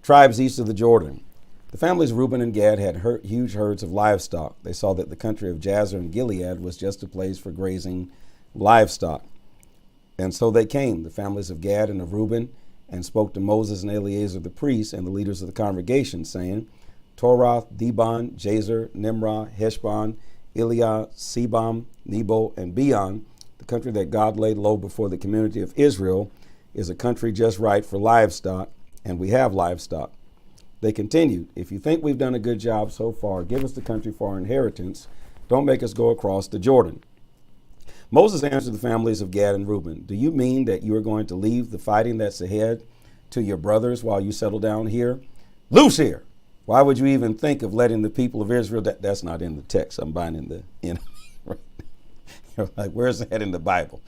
Tribes east of the Jordan. The families of Reuben and Gad had huge herds of livestock. They saw that the country of Jazer and Gilead was just a place for grazing livestock. And so they came, the families of Gad and of Reuben, and spoke to Moses and Eleazar the priest and the leaders of the congregation, saying, Torath, Dibon, Jazer, Nimrah, Heshbon, Eliah, Sebam, Nebo, and Beon, the country that God laid low before the community of Israel, is a country just right for livestock, and we have livestock. They continued, if you think we've done a good job so far, give us the country for our inheritance. Don't make us go across the Jordan. Moses answered the families of Gad and Reuben, do you mean that you are going to leave the fighting that's ahead to your brothers while you settle down here? Loose here. Why would you even think of letting the people of Israel, that's not in the text, I'm binding the enemy. Right? You're like, where's that in the Bible?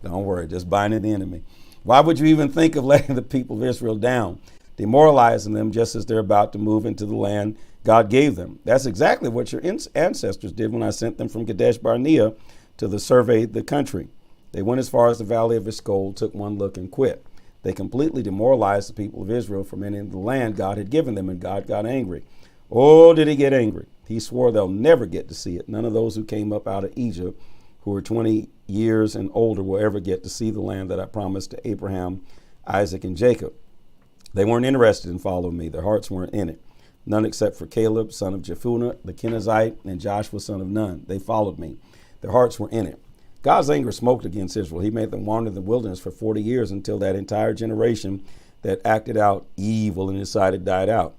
Don't worry, just binding the enemy. Why would you even think of letting the people of Israel down, demoralizing them just as they're about to move into the land God gave them? That's exactly what your ancestors did when I sent them from Kadesh Barnea to survey the country. They went as far as the valley of Eshcol, took one look and quit. They completely demoralized the people of Israel from entering the land God had given them, and God got angry. Oh, did he get angry? He swore they'll never get to see it. None of those who came up out of Egypt, who were 20 years and older, will ever get to see the land that I promised to Abraham, Isaac, and Jacob. They weren't interested in following me. Their hearts weren't in it. None except for Caleb, son of Jephunneh, the Kenizzite, and Joshua, son of Nun. They followed me. Their hearts were in it. God's anger smoked against Israel. He made them wander in the wilderness for 40 years until that entire generation that acted out evil in his sight had died out.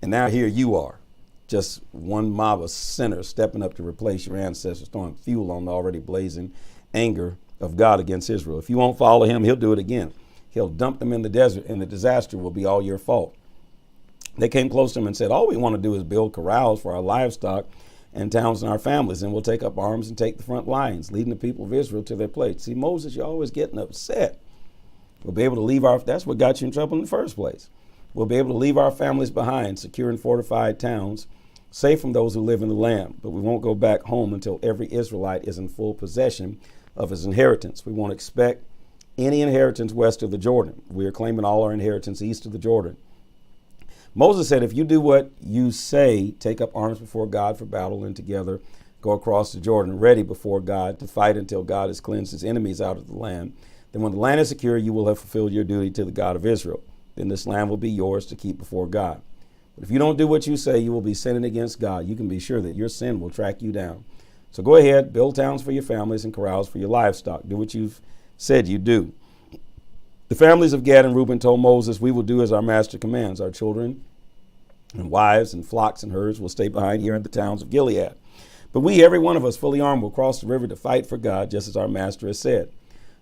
And now here you are, just one mob of sinners stepping up to replace your ancestors, throwing fuel on the already blazing anger of God against Israel. If you won't follow him, he'll do it again. He'll dump them in the desert, and the disaster will be all your fault. They came close to him and said, all we want to do is build corrals for our livestock and towns and our families, and we'll take up arms and take the front lines, leading the people of Israel to their place. See, Moses, you're always getting upset. We'll be able to leave that's what got you in trouble in the first place. We'll be able to leave our families behind, secure and fortified towns, safe from those who live in the land. But we won't go back home until every Israelite is in full possession of his inheritance. We won't expect any inheritance west of the Jordan. We are claiming all our inheritance east of the Jordan. Moses said, if you do what you say, take up arms before God for battle, and together go across the Jordan, ready before God to fight until God has cleansed his enemies out of the land, then when the land is secure, you will have fulfilled your duty to the God of Israel. Then this land will be yours to keep before God. But if you don't do what you say, you will be sinning against God. You can be sure that your sin will track you down. So go ahead, build towns for your families and corrals for your livestock. Do what you've said you do. The families of Gad and Reuben told Moses, we will do as our master commands. Our children and wives and flocks and herds will stay behind here in the towns of Gilead. But we, every one of us, fully armed, will cross the river to fight for God, just as our master has said.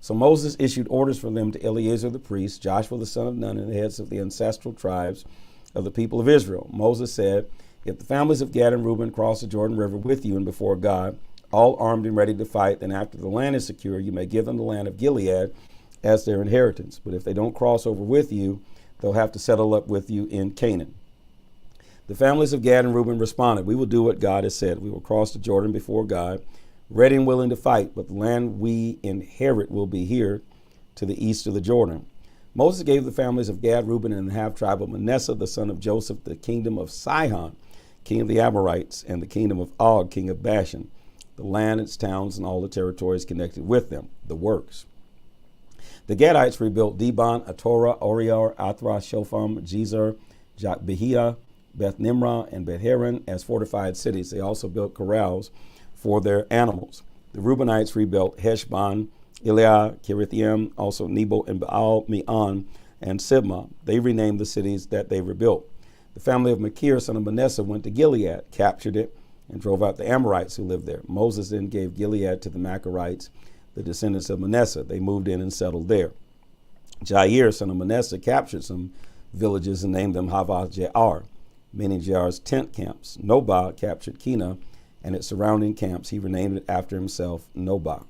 So Moses issued orders for them to Eleazar the priest, Joshua the son of Nun, and the heads of the ancestral tribes of the people of Israel. Moses said, if the families of Gad and Reuben cross the Jordan River with you and before God, all armed and ready to fight, then after the land is secure, you may give them the land of Gilead as their inheritance. But if they don't cross over with you, they'll have to settle up with you in Canaan. The families of Gad and Reuben responded, we will do what God has said. We will cross the Jordan before God, ready and willing to fight, but the land we inherit will be here to the east of the Jordan. Moses gave the families of Gad, Reuben, and the half-tribe of Manasseh, the son of Joseph, the kingdom of Sihon, king of the Amorites, and the kingdom of Og, king of Bashan, the land, its towns, and all the territories connected with them, the works. The Gadites rebuilt Dibon, Atorah, Orior, Athra, Shopham, Jezer, Jokbehiah, Beth Nimrah, and Beth Haran as fortified cities. They also built corrals for their animals. The Reubenites rebuilt Heshbon, Eliah, Kirithaim, also Nebo and Baal Meon, and Sibmah. They renamed the cities that they rebuilt. The family of Machir, son of Manasseh, went to Gilead, captured it, and drove out the Amorites who lived there. Moses then gave Gilead to the Machirites, the descendants of Manasseh. They moved in and settled there. Jair, son of Manasseh, captured some villages and named them Havath Jair, meaning Jair's tent camps. Nobah captured Kena and its surrounding camps. He renamed it after himself, Nobah.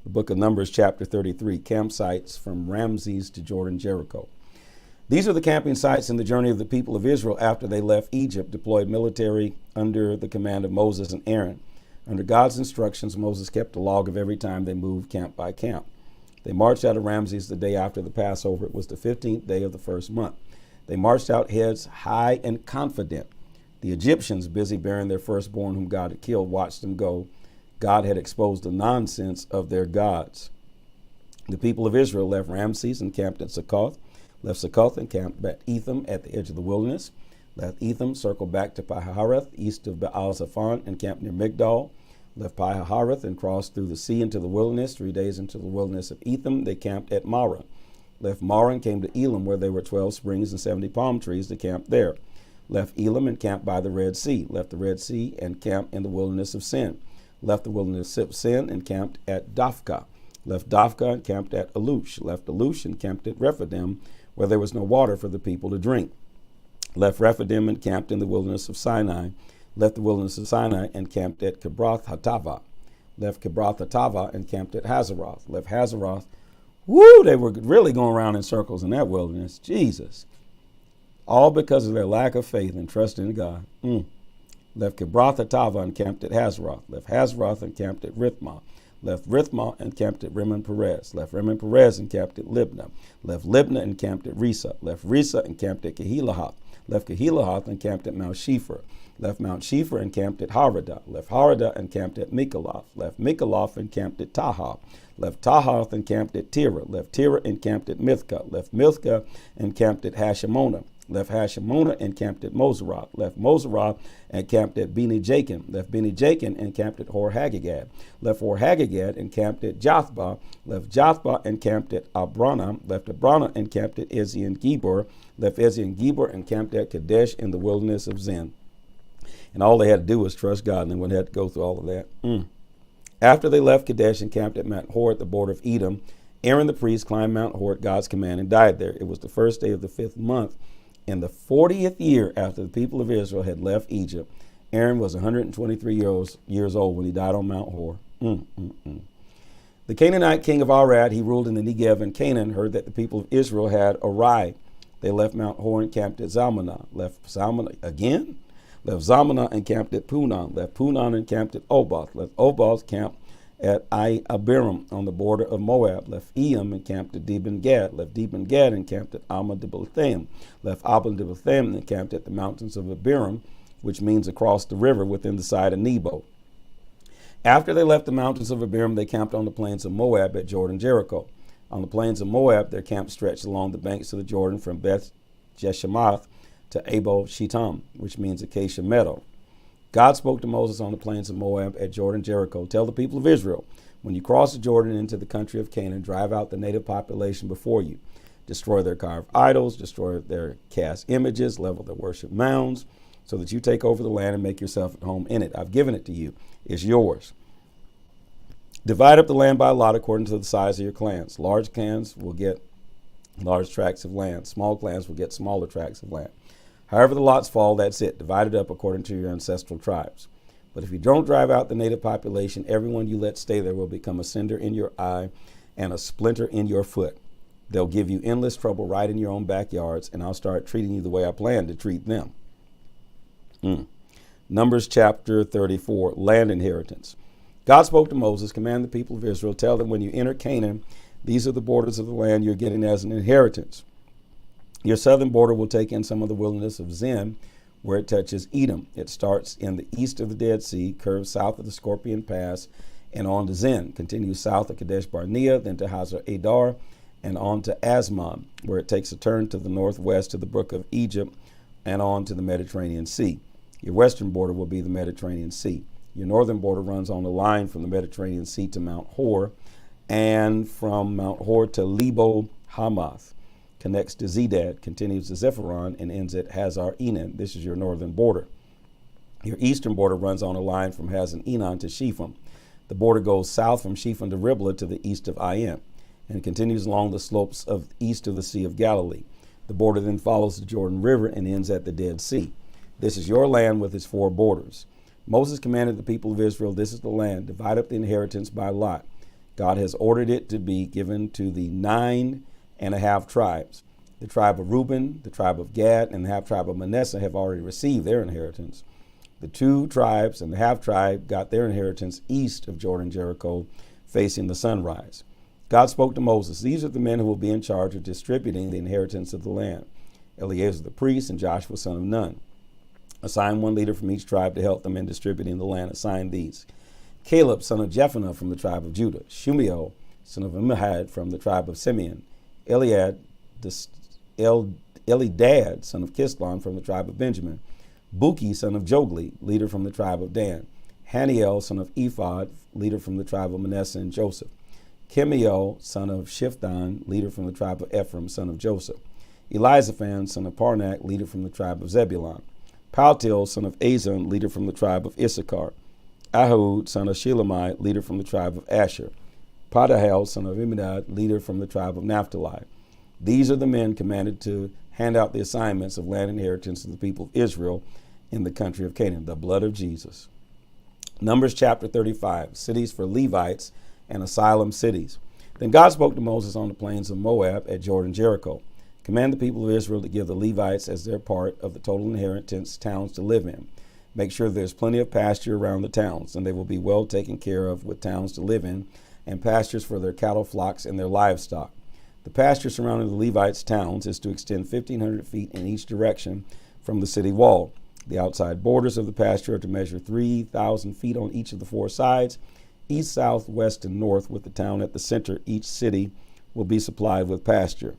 The book of Numbers, chapter 33, campsites from Ramses to Jordan, Jericho. These are the camping sites in the journey of the people of Israel after they left Egypt, deployed military under the command of Moses and Aaron. Under God's instructions, Moses kept a log of every time they moved camp by camp. They marched out of Ramses the day after the Passover. It was the 15th day of the first month. They marched out heads high and confident. The Egyptians, busy bearing their firstborn whom God had killed, watched them go. God had exposed the nonsense of their gods. The people of Israel left Ramses and camped at Succoth, left Succoth and camped at Etham at the edge of the wilderness, left Etham, circled back to Pi-hahiroth, east of Baal-Zephon, and camped near Migdol, left Pi-hahiroth and crossed through the sea into the wilderness. 3 days into the wilderness of Etham, they camped at Marah. Left Marah and came to Elam, where there were 12 springs and 70 palm trees. They camped there. Left Elam and camped by the Red Sea. Left the Red Sea and camped in the wilderness of Sin. Left the wilderness of Sin and camped at Dophkah. Left Dophkah and camped at Alush. Left Alush and camped at Rephidim, where there was no water for the people to drink. Left Rephidim and camped in the wilderness of Sinai. Left the wilderness of Sinai and camped at Kibroth Hattava. Left Kibroth Hattava and camped at Hazeroth. Left Hazeroth. Woo, they were really going around in circles in that wilderness. Jesus. All because of their lack of faith and trust in God. Left Kibroth Hattava and camped at Hazeroth. Left Hazeroth and camped at Rithmah. Left Rithmah and camped at Rimmon Perez. Left Rimmon Perez and camped at Libnah. Left Libnah and camped at Risa. Left Risa and camped at Kehilahath. Left Kehilahath and camped at Mount Shepher. Left Mount Shepher and camped at Haradah. Left Haradah and camped at Mikaloth. Left Mikaloth and camped at Tahath. Left Tahath and camped at Tirah. Left Tirah and camped at Mithkah. Left Mithkah and camped at Hashemona. Left Hashemona and camped at Moseroth. Left Moseroth and camped at Beni Jakin. Left Beni Jakin and camped at Hor Haggagad. Left Hor Haggagad and camped at Jothbah. Left Jothbah and camped at Abranah. Left Abranah and camped at Ezion Gebor. Left Ezion Gebor and camped at Kadesh in the wilderness of Zin. And all they had to do was trust God, and they wouldn't have to go through all of that. After they left Kadesh and camped at Mount Hor at the border of Edom, Aaron the priest climbed Mount Hor at God's command and died there. It was the first day of the 5th month. In the 40th year after the people of Israel had left Egypt, Aaron was 123 years old when he died on Mount Hor. The Canaanite king of Arad, he ruled in the Negev and Canaan, heard that the people of Israel had arrived. They left Mount Hor and camped at Zalmunna. Left Zalmunna again? Left Zalmunna and camped at Punon. Left Punon and camped at Oboth. Left Oboth, camped at Abiram on the border of Moab. Left Eam and camped at Deben Gad. Left Deben Gad and camped at Alma-Diblathaim. Left Alma-Diblathaim and camped at the mountains of Abiram, which means across the river within the side of Nebo. After they left the mountains of Abiram, they camped on the plains of Moab at Jordan Jericho. On the plains of Moab, their camp stretched along the banks of the Jordan from Beth Jeshimoth to Abel Shittim, which means acacia meadow. God spoke to Moses on the plains of Moab at Jordan Jericho. Tell the people of Israel, when you cross the Jordan into the country of Canaan, drive out the native population before you. Destroy their carved idols, destroy their cast images, level their worship mounds, so that you take over the land and make yourself at home in it. I've given it to you. It's yours. Divide up the land by lot according to the size of your clans. Large clans will get large tracts of land. Small clans will get smaller tracts of land. However the lots fall, that's it. Divide it up according to your ancestral tribes. But if you don't drive out the native population, everyone you let stay there will become a cinder in your eye and a splinter in your foot. They'll give you endless trouble right in your own backyards, and I'll start treating you the way I plan to treat them. Numbers chapter 34, land inheritance. God spoke to Moses, command the people of Israel, tell them when you enter Canaan, these are the borders of the land you're getting as an inheritance. Your southern border will take in some of the wilderness of Zin, where it touches Edom. It starts in the east of the Dead Sea, curves south of the Scorpion Pass, and on to Zin, continues south of Kadesh Barnea, then to Hazar Adar, and on to Asmon, where it takes a turn to the northwest to the brook of Egypt, and on to the Mediterranean Sea. Your western border will be the Mediterranean Sea. Your northern border runs on the line from the Mediterranean Sea to Mount Hor, and from Mount Hor to Lebo Hamath. Connects to Zedad, continues to Zepharon, and ends at Hazar Enan. This is your northern border. Your eastern border runs on a line from Hazan Enan to Shepham. The border goes south from Shepham to Riblah to the east of Ain, and continues along the slopes of east of the Sea of Galilee. The border then follows the Jordan River and ends at the Dead Sea. This is your land with its 4 borders. Moses commanded the people of Israel, this is the land, divide up the inheritance by lot. God has ordered it to be given to the 9.5 tribes. The tribe of Reuben, the tribe of Gad, and the half tribe of Manasseh have already received their inheritance. The 2 tribes and the half tribe got their inheritance east of Jordan Jericho, facing the sunrise. God spoke to Moses, these are the men who will be in charge of distributing the inheritance of the land. Eleazar the priest and Joshua son of Nun. Assign one leader from each tribe to help them in distributing the land. Assign these. Caleb son of Jephunneh from the tribe of Judah. Shumiel son of Ammihud from the tribe of Simeon. Eliadad son of Kislon from the tribe of Benjamin. Buki son of Jogli, leader from the tribe of Dan. Haniel son of Ephod, leader from the tribe of Manasseh and Joseph. Chemiel son of Shiphdon, leader from the tribe of Ephraim, son of Joseph. Elizaphan son of Parnak, leader from the tribe of Zebulun. Paltiel son of Azan, leader from the tribe of Issachar. Ahud son of Shilemai, leader from the tribe of Asher. Padahel son of Imidad, leader from the tribe of Naphtali. These are the men commanded to hand out the assignments of land inheritance to the people of Israel in the country of Canaan, the blood of Jesus. Numbers chapter 35, cities for Levites and asylum cities. Then God spoke to Moses on the plains of Moab at Jordan Jericho. Command the people of Israel to give the Levites as their part of the total inheritance towns to live in. Make sure there's plenty of pasture around the towns, and they will be well taken care of with towns to live in and pastures for their cattle, flocks, and their livestock. The pasture surrounding the Levites' towns is to extend 1,500 feet in each direction from the city wall. The outside borders of the pasture are to measure 3,000 feet on each of the four sides, east, south, west, and north, with the town at the center. Each city will be supplied with pasture.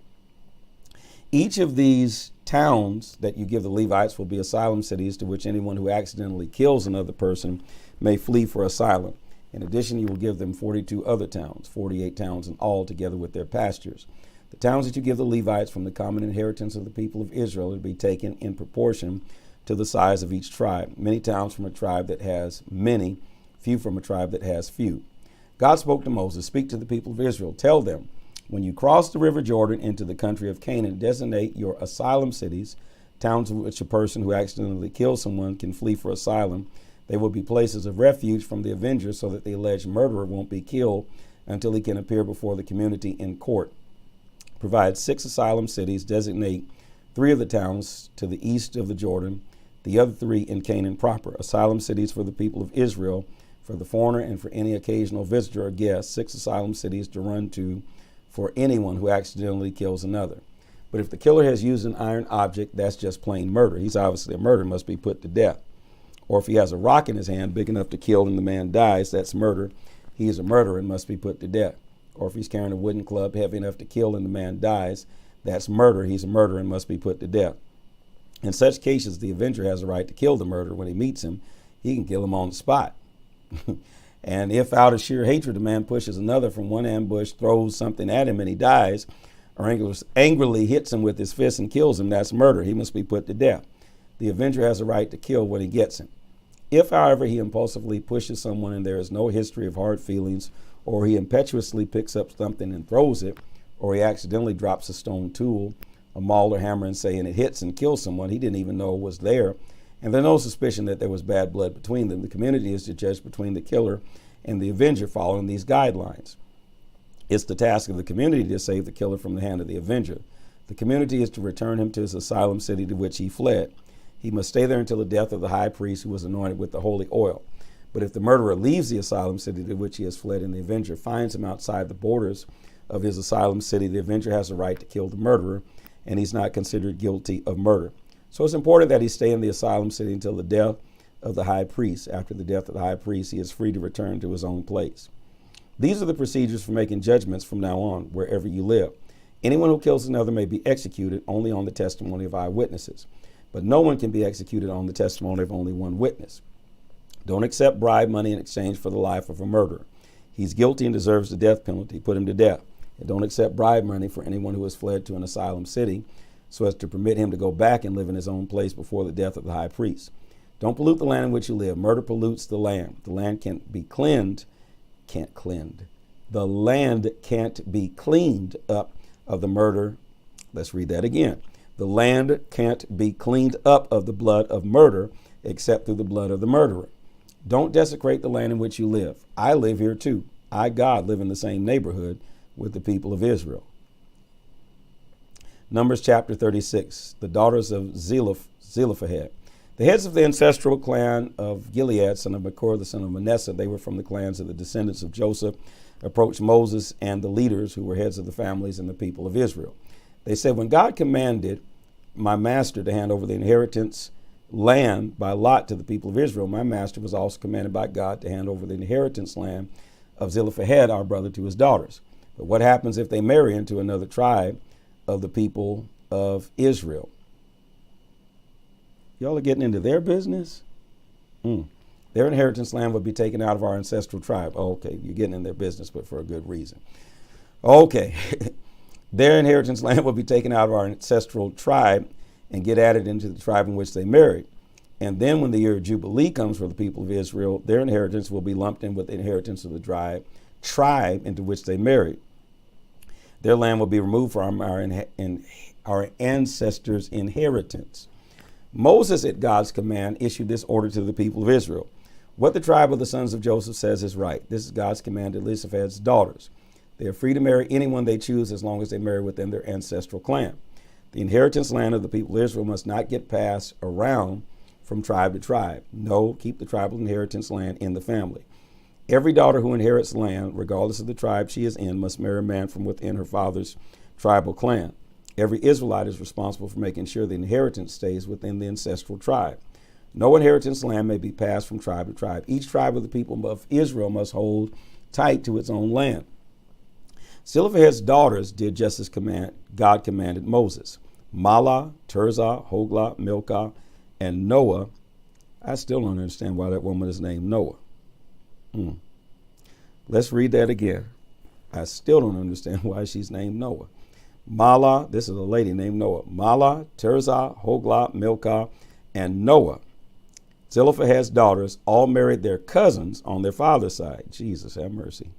Each of these towns that you give the Levites will be asylum cities to which anyone who accidentally kills another person may flee for asylum. In addition, you will give them 42 other towns, 48 towns in all, together with their pastures. The towns that you give the Levites from the common inheritance of the people of Israel are to be taken in proportion to the size of each tribe. Many towns from a tribe that has many, few from a tribe that has few. God spoke to Moses, speak to the people of Israel. Tell them, when you cross the river Jordan into the country of Canaan, designate your asylum cities, towns in which a person who accidentally kills someone can flee for asylum. They will be places of refuge from the avenger so that the alleged murderer won't be killed until he can appear before the community in court. Provide 6 asylum cities. Designate 3 of the towns to the east of the Jordan, the other 3 in Canaan proper. Asylum cities for the people of Israel, for the foreigner and for any occasional visitor or guest. 6 asylum cities to run to for anyone who accidentally kills another. But if the killer has used an iron object, that's just plain murder. He's obviously a murderer, must be put to death. Or if he has a rock in his hand big enough to kill and the man dies, that's murder. He is a murderer and must be put to death. Or if he's carrying a wooden club heavy enough to kill and the man dies, that's murder. He's a murderer and must be put to death. In such cases, the avenger has a right to kill the murderer. When he meets him, he can kill him on the spot. And if out of sheer hatred a man pushes another from one ambush, throws something at him and he dies, or angrily hits him with his fist and kills him, that's murder. He must be put to death. The avenger has a right to kill when he gets him. If, however, he impulsively pushes someone and there is no history of hard feelings, or he impetuously picks up something and throws it, or he accidentally drops a stone tool, a maul or hammer, and it hits and kills someone he didn't even know was there, and there's no suspicion that there was bad blood between them, the community is to judge between the killer and the avenger following these guidelines. It's the task of the community to save the killer from the hand of the avenger. The community is to return him to his asylum city to which he fled. He must stay there until the death of the high priest who was anointed with the holy oil. But if the murderer leaves the asylum city to which he has fled and the avenger finds him outside the borders of his asylum city, the avenger has a right to kill the murderer, and he's not considered guilty of murder. So it's important that he stay in the asylum city until the death of the high priest. After the death of the high priest, he is free to return to his own place. These are the procedures for making judgments from now on, wherever you live. Anyone who kills another may be executed only on the testimony of eyewitnesses, but no one can be executed on the testimony of only one witness. Don't accept bribe money in exchange for the life of a murderer. He's guilty and deserves the death penalty. Put him to death. And don't accept bribe money for anyone who has fled to an asylum city so as to permit him to go back and live in his own place before the death of the high priest. Don't pollute the land in which you live. Murder pollutes the land. The land can't be cleansed. The land can't be cleaned up of the murder. Let's read that again. The land can't be cleaned up of the blood of murder except through the blood of the murderer. Don't desecrate the land in which you live. I live here too. I, God, live in the same neighborhood with the people of Israel. Numbers chapter 36, the daughters of Zelophehad. The heads of the ancestral clan of Gilead, son of Machir, the son of Manasseh, they were from the clans of the descendants of Joseph, approached Moses and the leaders who were heads of the families and the people of Israel. They said, when God commanded my master to hand over the inheritance land by lot to the people of Israel, my master was also commanded by God to hand over the inheritance land of Zelophehad, our brother, to his daughters. But what happens if they marry into another tribe of the people of Israel? Y'all are getting into their business? Their inheritance land would be taken out of our ancestral tribe. Oh, okay, you're getting in their business, but for a good reason. Okay, their inheritance land would be taken out of our ancestral tribe and get added into the tribe in which they married. And then when the year of Jubilee comes for the people of Israel, their inheritance will be lumped in with the inheritance of the tribe into which they married. Their land will be removed from our ancestors' inheritance. Moses, at God's command, issued this order to the people of Israel. What the tribe of the sons of Joseph says is right. This is God's command to Zelophehad's daughters. They are free to marry anyone they choose as long as they marry within their ancestral clan. The inheritance land of the people of Israel must not get passed around from tribe to tribe. No, keep the tribal inheritance land in the family. Every daughter who inherits land, regardless of the tribe she is in, must marry a man from within her father's tribal clan. Every Israelite is responsible for making sure the inheritance stays within the ancestral tribe. No inheritance land may be passed from tribe to tribe. Each tribe of the people of Israel must hold tight to its own land. Zelophehad's daughters did just as God commanded Moses. Mahlah, Tirzah, Hoglah, Milcah, and Noah. I still don't understand why that woman is named Noah. Let's read that again. I still don't understand why she's named Noah. Mahlah, this is a lady named Noah. Mahlah, Tirzah, Hoglah, Milcah, and Noah. Zelophehad's daughters all married their cousins on their father's side. Jesus, have mercy.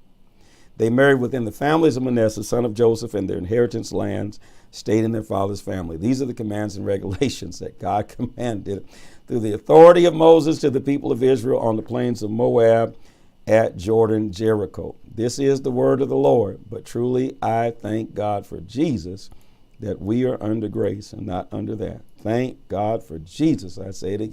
They married within the families of Manasseh, son of Joseph, and their inheritance lands stayed in their father's family. These are the commands and regulations that God commanded through the authority of Moses to the people of Israel on the plains of Moab at Jordan, Jericho. This is the word of the Lord, but truly I thank God for Jesus that we are under grace and not under that. Thank God for Jesus. I say it again.